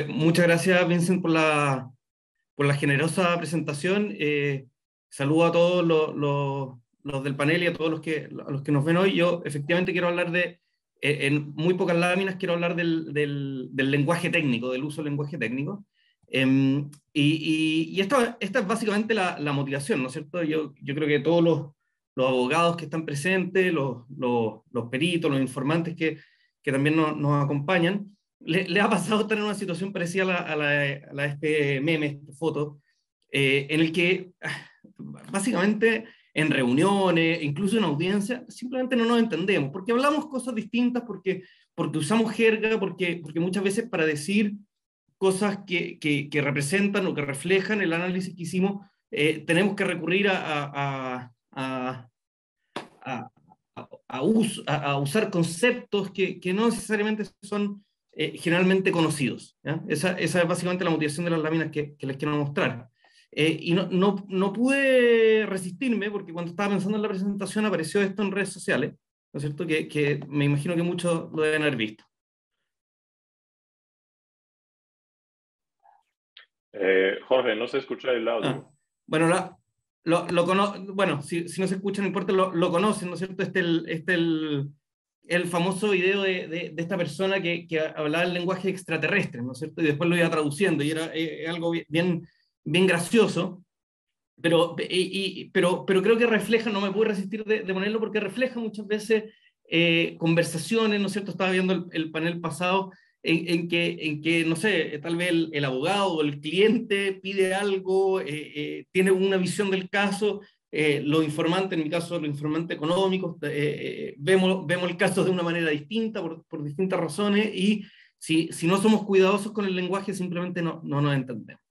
Muchas gracias, Vincent, por la generosa presentación. Saludo a todos los del panel y a todos a los que nos ven hoy. Yo efectivamente quiero hablar en muy pocas láminas, quiero hablar del lenguaje técnico, del uso del lenguaje técnico. Y esta es básicamente la motivación, ¿no es cierto? Yo creo que todos los abogados que están presentes, los peritos, los informantes que también nos acompañan, le ha pasado estar en una situación parecida a este meme, esta foto, en el que básicamente en reuniones, incluso en audiencia, simplemente no nos entendemos, porque hablamos cosas distintas, porque usamos jerga, porque muchas veces para decir cosas que representan o que reflejan el análisis que hicimos, tenemos que recurrir a, a usar conceptos que no necesariamente son generalmente conocidos. ¿Ya? Esa es básicamente la motivación de las láminas que les quiero mostrar. Y no pude resistirme porque cuando estaba pensando en la presentación apareció esto en redes sociales, ¿no es cierto? Que me imagino que muchos lo deben haber visto. Jorge, no se escucha el audio. Bueno, bueno, si no se escucha, no importa, lo conocen, ¿no es cierto? El famoso video de esta persona que hablaba el lenguaje extraterrestre, ¿no es cierto? Y después lo iba traduciendo, y era algo bien gracioso, pero creo que refleja, no me puedo resistir de ponerlo, porque refleja muchas veces conversaciones, ¿no es cierto? Estaba viendo el panel pasado, en que, no sé, tal vez el abogado o el cliente pide algo, tiene una visión del caso, los informantes, en mi caso los informantes económicos, vemos el caso de una manera distinta, por distintas razones, y si no somos cuidadosos con el lenguaje, simplemente no nos entendemos.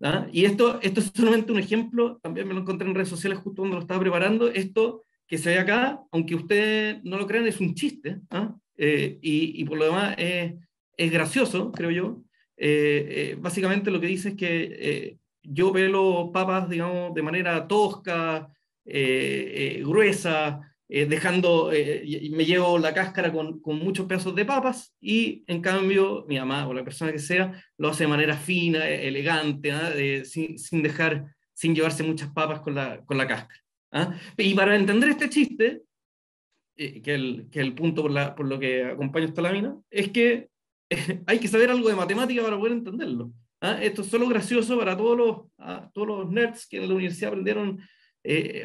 ¿Ah? Y esto es solamente un ejemplo, también me lo encontré en redes sociales justo cuando lo estaba preparando. Esto que se ve acá, aunque ustedes no lo crean, es un chiste, ¿ah? Y por lo demás es gracioso, creo yo. Básicamente lo que dice es que yo pelo papas, digamos, de manera tosca, gruesa, y me llevo la cáscara con muchos pedazos de papas, y en cambio mi mamá o la persona que sea lo hace de manera fina, elegante, ¿ah? Sin llevarse muchas papas con la cáscara. ¿Ah? Y para entender este chiste, que es el punto por lo que acompaña esta lámina, es que hay que saber algo de matemática para poder entenderlo. ¿Ah? Esto es solo gracioso para todos los nerds que en la universidad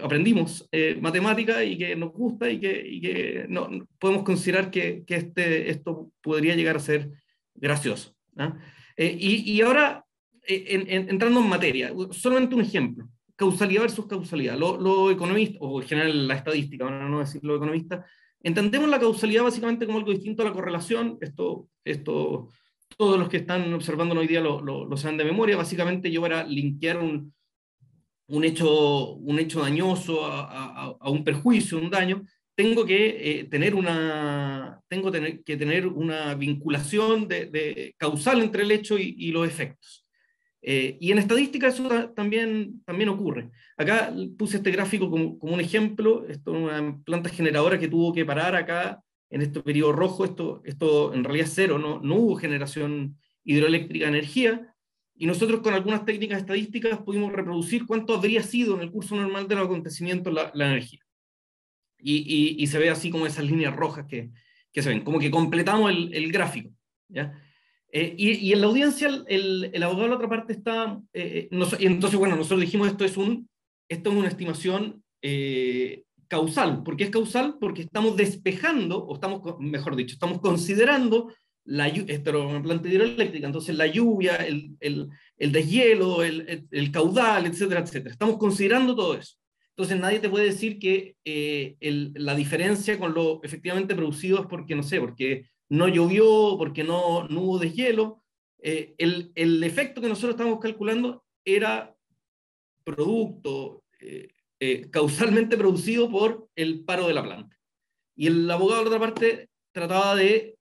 aprendimos matemática y que nos gusta y que no podemos considerar que esto podría llegar a ser gracioso. ¿Ah? Y ahora, entrando en materia, solamente un ejemplo. Causalidad versus causalidad. Los economistas, o en general la estadística, para no decir los economistas, entendemos la causalidad básicamente como algo distinto a la correlación. Todos los que están observando hoy día lo saben de memoria. Básicamente yo para linkear un hecho dañoso a un perjuicio, un daño, tengo que tener una vinculación causal entre el hecho y los efectos. Y en estadística eso también ocurre. Acá puse este gráfico como un ejemplo. Esto es una planta generadora que tuvo que parar acá en este periodo rojo. Esto en realidad es cero, no hubo generación hidroeléctrica de energía, y nosotros con algunas técnicas estadísticas pudimos reproducir cuánto habría sido en el curso normal de los acontecimientos la energía. Y se ve así como esas líneas rojas que se ven, como que completamos el gráfico. ¿Ya? Y en la audiencia el abogado de la otra parte está, y entonces bueno, nosotros dijimos esto es una estimación causal. ¿Por qué es causal? Porque estamos despejando, mejor dicho, estamos considerando esto era una planta hidroeléctrica, entonces la lluvia, el deshielo, el caudal, etcétera, etcétera. Estamos considerando todo eso. Entonces nadie te puede decir que la diferencia con lo efectivamente producido es porque, no sé, porque no llovió, porque no hubo deshielo. El efecto que nosotros estamos calculando era producto causalmente producido por el paro de la planta. Y el abogado de la otra parte trataba de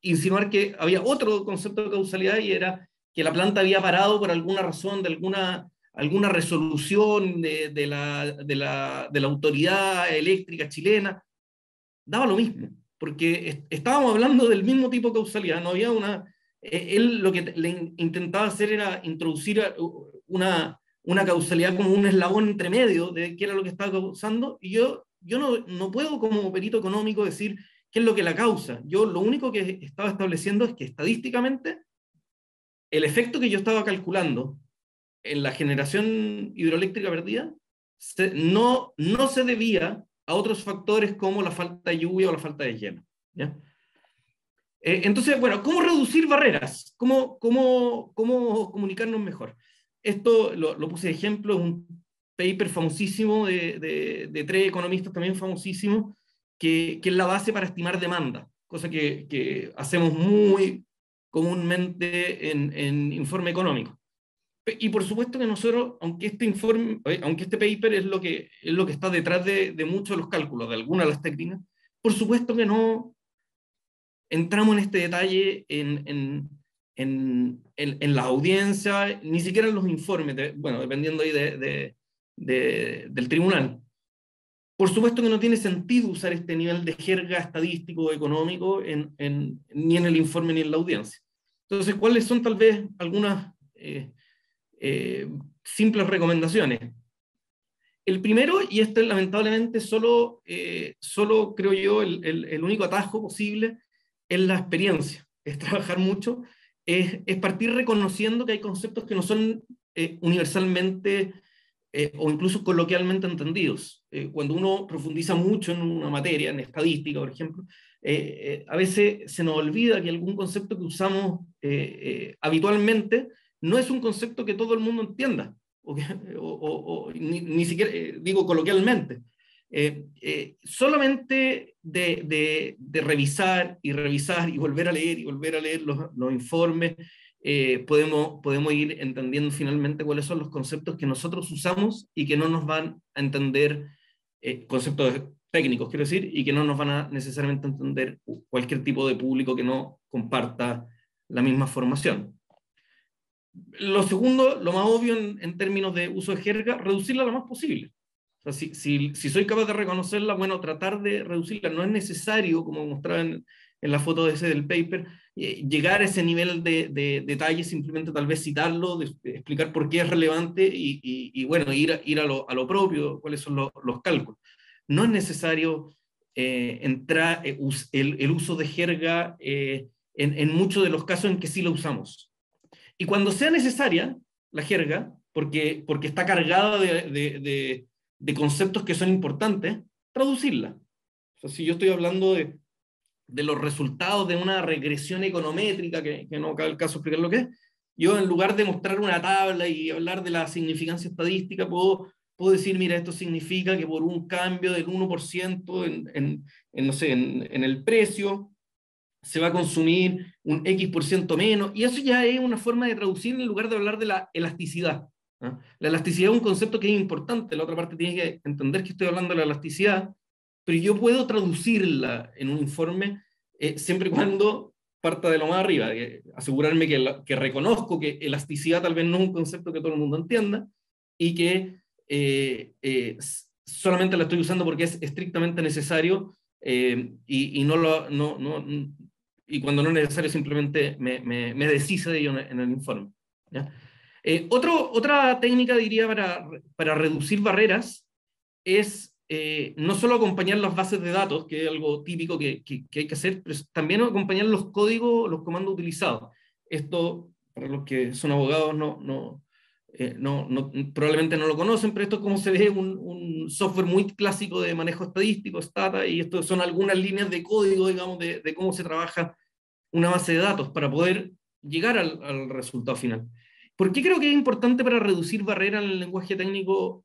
insinuar que había otro concepto de causalidad, y era que la planta había parado por alguna razón, de alguna resolución de la autoridad eléctrica chilena. Daba lo mismo, porque estábamos hablando del mismo tipo de causalidad. No había Él lo que le intentaba hacer era introducir una causalidad como un eslabón entre medio de qué era lo que estaba causando, y yo no puedo como perito económico decir qué es lo que la causa. Yo lo único que estaba estableciendo es que estadísticamente el efecto que yo estaba calculando en la generación hidroeléctrica perdida no se debía a otros factores como la falta de lluvia o la falta de hielo, ¿ya? Entonces, bueno, ¿cómo reducir barreras? ¿Cómo comunicarnos mejor? Esto lo puse de ejemplo, es un paper famosísimo de 3 economistas también famosísimos, que es la base para estimar demanda, cosa que hacemos muy comúnmente en informe económico. Y por supuesto que nosotros, aunque este paper es lo que está detrás de muchos de los cálculos, de algunas de las técnicas, por supuesto que no entramos en este detalle en la audiencia, ni siquiera en los informes, bueno, dependiendo ahí del tribunal. Por supuesto que no tiene sentido usar este nivel de jerga estadístico o económico ni en el informe ni en la audiencia. Entonces, ¿cuáles son tal vez algunas simples recomendaciones? El primero, y este es lamentablemente solo creo yo el único atajo posible, es la experiencia, es trabajar mucho, es partir reconociendo que hay conceptos que no son universalmente o incluso coloquialmente entendidos. Cuando uno profundiza mucho en una materia, en estadística, por ejemplo, a veces se nos olvida que algún concepto que usamos habitualmente no es un concepto que todo el mundo entienda, ni siquiera, digo coloquialmente. Solamente de revisar y revisar y volver a leer y volver a leer los informes, podemos ir entendiendo finalmente cuáles son los conceptos que nosotros usamos y que no nos van a entender, conceptos técnicos quiero decir, y que no nos van a necesariamente entender cualquier tipo de público que no comparta la misma formación. Lo segundo, lo más obvio en términos de uso de jerga, reducirla lo más posible. O sea, si soy capaz de reconocerla, bueno, tratar de reducirla. No es necesario, como mostraba en la foto del paper, llegar a ese nivel de detalle, simplemente tal vez citarlo, de explicar por qué es relevante y bueno, ir a lo propio, cuáles son los cálculos. No es necesario entrar el uso de jerga en muchos de los casos en que sí lo usamos. Y cuando sea necesaria la jerga, porque está cargada de conceptos que son importantes, traducirla. O sea, si yo estoy hablando de los resultados de una regresión econométrica, que no cabe el caso explicar lo que es, yo en lugar de mostrar una tabla y hablar de la significancia estadística, puedo decir, mira, esto significa que por un cambio del 1% no sé, en el precio, se va a consumir un X% menos, y eso ya es una forma de traducir en lugar de hablar de la elasticidad. ¿Ah? La elasticidad es un concepto que es importante, la otra parte tiene que entender que estoy hablando de la elasticidad, pero yo puedo traducirla en un informe siempre y cuando parta de lo más arriba, asegurarme que reconozco que elasticidad tal vez no es un concepto que todo el mundo entienda, y que solamente la estoy usando porque es estrictamente necesario, y cuando no es necesario simplemente me deshice de ello en el informe, ¿ya? Otra técnica, diría, para reducir barreras es no solo acompañar las bases de datos, que es algo típico que hay que hacer, pero también acompañar los códigos, los comandos utilizados. Esto, para los que son abogados, probablemente no lo conocen, pero esto es como se ve un software muy clásico de manejo estadístico, Stata, y esto son algunas líneas de código, digamos, de cómo se trabaja una base de datos para poder llegar al resultado final. ¿Por qué creo que es importante para reducir barreras en el lenguaje técnico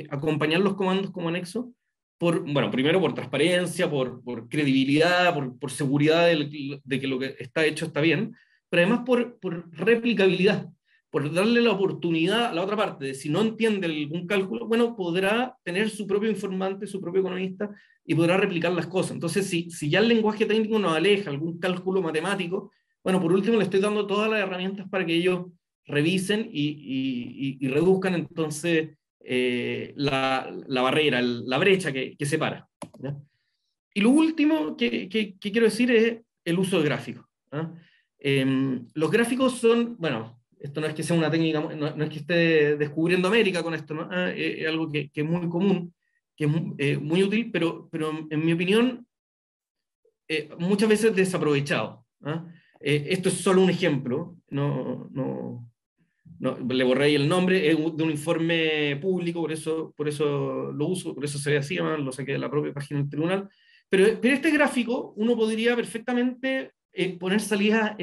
acompañar los comandos como anexo? Bueno, primero por transparencia, por credibilidad, por seguridad de que lo que está hecho está bien, pero además por replicabilidad, por darle la oportunidad a la otra parte de, si no entiende algún cálculo, bueno, podrá tener su propio informante, su propio economista, y podrá replicar las cosas. Entonces, si ya el lenguaje técnico nos aleja algún cálculo matemático, bueno, por último le estoy dando todas las herramientas para que ellos revisen y reduzcan entonces la barrera, la brecha que separa, ¿ya? Y lo último que quiero decir es el uso de gráficos, ¿ah? Los gráficos son, bueno, esto no es que sea una técnica, no es que esté descubriendo América con esto, ¿no? Es algo que es muy común, que es muy útil, pero en mi opinión, muchas veces desaprovechado. ¿Ah? Esto es solo un ejemplo, no, le borré ahí el nombre, es de un informe público, por eso lo uso, por eso se ve así, además lo saqué de la propia página del tribunal. Pero este gráfico uno podría perfectamente poner salidas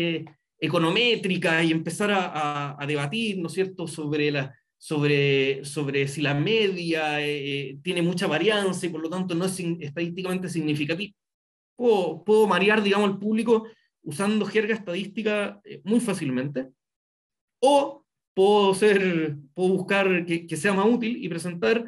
econométricas y empezar a debatir, ¿no es cierto?, sobre si la media tiene mucha varianza y por lo tanto no es estadísticamente significativa. Puedo marear, digamos, al público usando jerga estadística muy fácilmente, o puedo buscar que sea más útil y presentar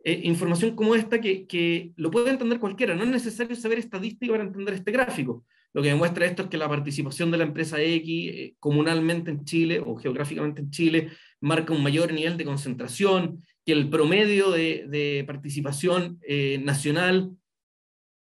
información como esta que lo puede entender cualquiera. No es necesario saber estadística para entender este gráfico. Lo que demuestra esto es que la participación de la empresa X comunalmente en Chile o geográficamente en Chile marca un mayor nivel de concentración, que el promedio de participación nacional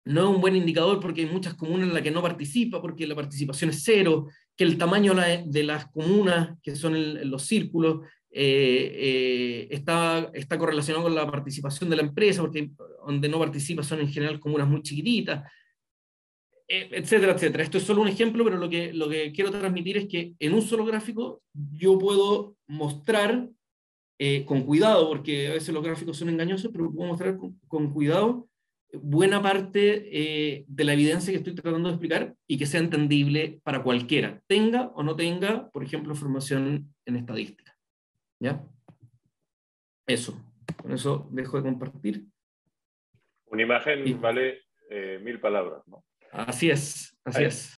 no es un buen indicador porque hay muchas comunas en las que no participa, porque la participación es cero, que el tamaño de las comunas, que son los círculos, está correlacionado con la participación de la empresa, porque donde no participa son en general comunas muy chiquititas, etcétera, etcétera. Esto es solo un ejemplo, pero lo que quiero transmitir es que en un solo gráfico yo puedo mostrar con cuidado, porque a veces los gráficos son engañosos, pero puedo mostrar con cuidado buena parte de la evidencia que estoy tratando de explicar y que sea entendible para cualquiera, tenga o no tenga, por ejemplo, formación en estadística. ¿Ya? Eso. Con eso dejo de compartir. Una imagen Y vale 1000 palabras, ¿no? así es, así Hay, es.